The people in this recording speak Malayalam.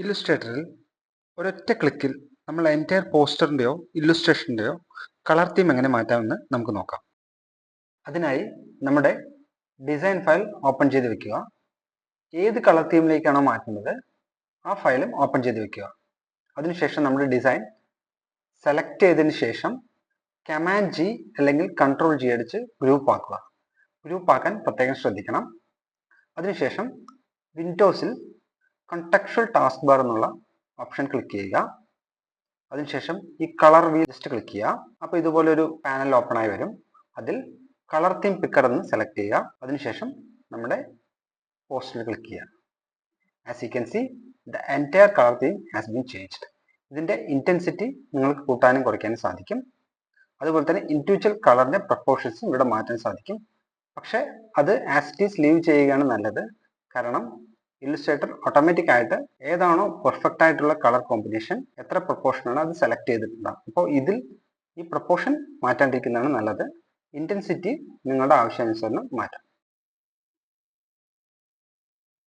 ഇല്ലുസ്ട്രേറ്ററിൽ ഒരൊറ്റ ക്ലിക്കിൽ നമ്മൾ എൻറ്റയർ പോസ്റ്ററിൻ്റെയോ ഇല്ലുസ്ട്രേഷൻ്റെയോ കളർ തീം എങ്ങനെ മാറ്റാമെന്ന് നമുക്ക് നോക്കാം. അതിനായി നമ്മുടെ ഡിസൈൻ ഫയൽ ഓപ്പൺ ചെയ്ത് വെക്കുക. ഏത് കളർ തീമിലേക്കാണോ മാറ്റുന്നത് ആ ഫയലും ഓപ്പൺ ചെയ്ത് വെക്കുക. അതിനുശേഷം നമ്മുടെ ഡിസൈൻ സെലക്ട് ചെയ്തതിന് ശേഷം കമാൻഡ് ജി അല്ലെങ്കിൽ കൺട്രോൾ ജി അടിച്ച് ഗ്രൂപ്പ് ആക്കുക. ഗ്രൂപ്പ് ആക്കാൻ പ്രത്യേകം ശ്രദ്ധിക്കണം. അതിനുശേഷം വിൻഡോസിൽ കോണ്ടെക്സ്ച്വൽ ടാസ്ക് ബാർ എന്നുള്ള ഓപ്ഷൻ ക്ലിക്ക് ചെയ്യുക. അതിനുശേഷം ഈ കളർ വീൽ ജസ്റ്റ് ക്ലിക്ക് ചെയ്യുക. അപ്പോൾ ഇതുപോലെ ഒരു പാനൽ ഓപ്പൺ ആയി വരും. അതിൽ കളർ തീം പിക്കർ എന്ന് സെലക്ട് ചെയ്യുക. അതിനുശേഷം നമ്മുടെ പോസ്റ്ററിൽ ക്ലിക്ക് ചെയ്യുക. As you can see the entire colour theme has been changed. ഇതിൻ്റെ ഇൻറ്റൻസിറ്റി നിങ്ങൾക്ക് കൂട്ടാനും കുറയ്ക്കാനും സാധിക്കും. അതുപോലെ തന്നെ ഇൻഡിവിജ്വൽ കളറിൻ്റെ പ്രപ്പോർഷൻസും ഇവിടെ മാറ്റാൻ സാധിക്കും. പക്ഷേ അത് ആസ് ഇറ്റ് ഈസ് ലീവ് ചെയ്യുകയാണ് നല്ലത്. കാരണം ഇല്ലുസ്ട്രേറ്റർ ഓട്ടോമാറ്റിക് ആയിട്ട് ഏതാണോ പെർഫെക്റ്റ് ആയിട്ടുള്ള കളർ കോമ്പിനേഷൻ എത്ര പ്രൊപ്പോർഷനാണ് അത് സെലക്ട് ചെയ്തിട്ടുണ്ടാകും. അപ്പോൾ ഇതിൽ ഈ പ്രൊപ്പോർഷൻ മാറ്റാണ്ടിരിക്കുന്നതാണ് നല്ലത്. ഇൻറ്റൻസിറ്റി നിങ്ങളുടെ ആവശ്യാനുസരണം മാറ്റാം.